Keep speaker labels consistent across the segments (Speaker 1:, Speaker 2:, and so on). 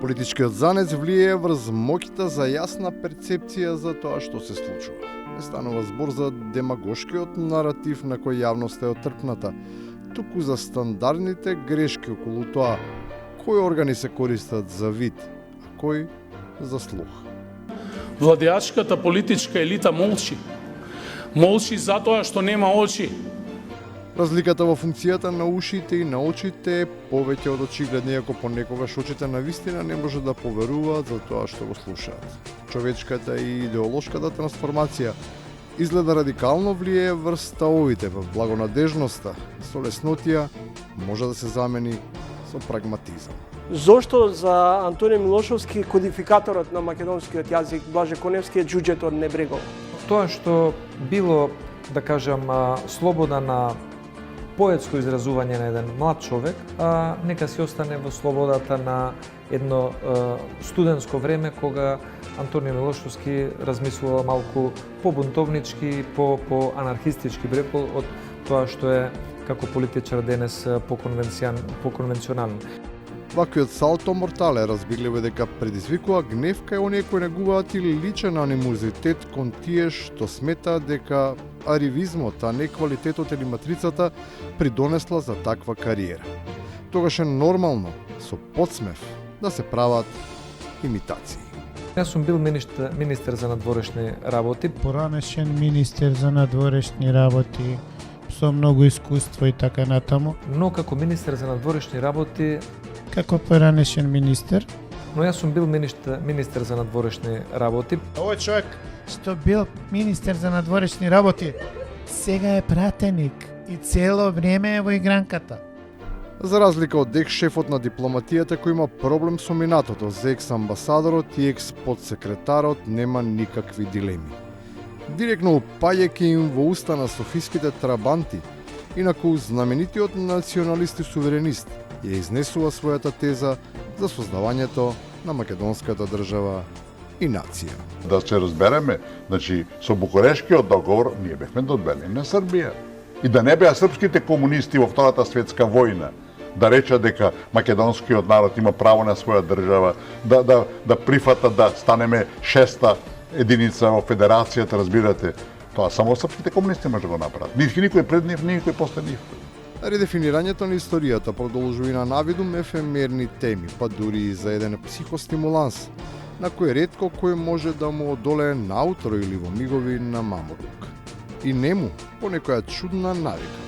Speaker 1: Политичкиот занец влијае врз моќта за јасна перцепција за тоа што се случува. Не станува збор за демагошкиот наратив на кој јавноста е отрпната, туку за стандардните грешки околу тоа кои органи се користат за вид, а кои за слух.
Speaker 2: Владеачката политичка елита молчи. Молчи затоа што нема очи.
Speaker 1: Разликата во функцијата на ушите и на очите е повеќе од очигледна, иако понекогаш очите на вистина не може да поверуваат за тоа што го слушаат. Човечката и идеолошката трансформација изгледа радикално влијае врз ставовите во благонадежноста, со леснотија може да се замени со прагматизам.
Speaker 3: Зошто за Антонио Милошовски кодификаторот на македонскиот јазик Блаже Коневски е џуџето од Небрегов?
Speaker 4: Тоа што било, да кажам, слобода на поетско изразување на еден млад човек, нека си остане во слободата на едно студентско време кога Антонио Милошовски размислува малку по-бунтовнички, по-анархистички брепол од тоа што е како политичар денес по-конвенционален.
Speaker 1: Ваквиот салто мортале разбирливо дека предизвикува гнев кај оние кои негуваат или личен анимозитет кон тие што сметаат дека аривизмот, а не квалитетот или матрицата придонесла за таква кариера. Тогаш е нормално, со подсмев, да се прават имитации.
Speaker 4: Јас сум бил министер за надворешни работи.
Speaker 5: Поранешен министер за надворешни работи, со многу искуство и така натаму.
Speaker 4: Но како министер за надворешни работи,
Speaker 5: како поранешен министер,
Speaker 4: но јас сум бил министер за надворешни работи.
Speaker 5: Овој човек што бил министер за надворешни работи, сега е пратеник и цело време е во игранката.
Speaker 1: За разлика од екс-шефот на дипломатијата кој има проблем со минатото, за екс-амбасадорот и екс-подсекретарот нема никакви дилеми. Директно упаѓајќи им во уста на софиските трабанти, инаку знаменитиот националист и суверенист ја изнесува својата теза за создавањето на македонската држава и нација.
Speaker 6: Да се разбереме, значи со Букурешкиот договор ние бевме додбели на Србија. И да не беа српските комунисти во Втората светска војна да речат дека македонскиот народ има право на своја држава, да прифата да станеме шеста единица во федерацијата, разбирате, тоа само српските комунисти може да го направат. Никој пред нив, никој после нив.
Speaker 1: Редефинирањето на историјата продолжува и на навидум ефемерни теми, па дури и за еден психостимуланс, на кој ретко кој може да му одолее наутро или во мигови на мамурлук. И нему, по некоја чудна навика,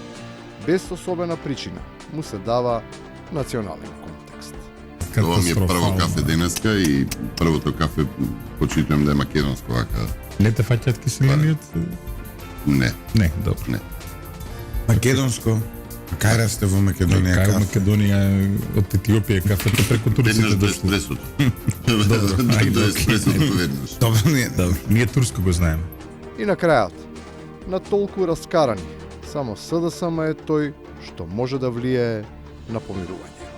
Speaker 1: без особена причина, му се дава национален контекст.
Speaker 7: Ова ми е прво кафе денеска и првото кафе почитувам да е македонско вака.
Speaker 8: Не те фаќаат киселиниот?
Speaker 7: Не.
Speaker 8: Не, добро.
Speaker 7: Не.
Speaker 9: Македонско? Кај расте во Македонија кафе?
Speaker 8: Кај Македонија од Етиопија кафето преку турците дошло.
Speaker 7: Добро, до еспресото веднаш.
Speaker 9: Добро,
Speaker 8: Ние турско го знаеме.
Speaker 1: И на крајот, на толку раскарани, само СДСМ е тој што може да влијае на помирување.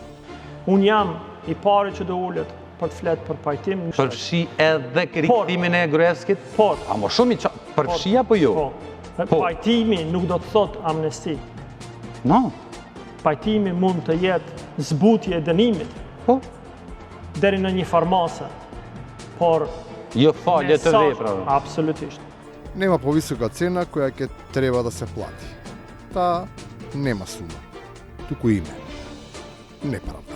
Speaker 3: Unë jam I pari që do ullet për të fletë për pajtim.
Speaker 10: Përfshi edhe kritimin e Gruevskit?
Speaker 3: Por.
Speaker 10: A më shumë përfshi apo jo?
Speaker 3: Po. Pajtimi nuk do të thot amnesti.
Speaker 10: No.
Speaker 3: Pajtimi mund të jetë zbutje e dënimit.
Speaker 10: Po.
Speaker 3: Deri në një farmase. Por
Speaker 10: jo falje të veprave.
Speaker 3: Apsolutisht.
Speaker 1: Нема повисока цена која ќе треба да се плати. Таа нема сума, туку име. Неправда.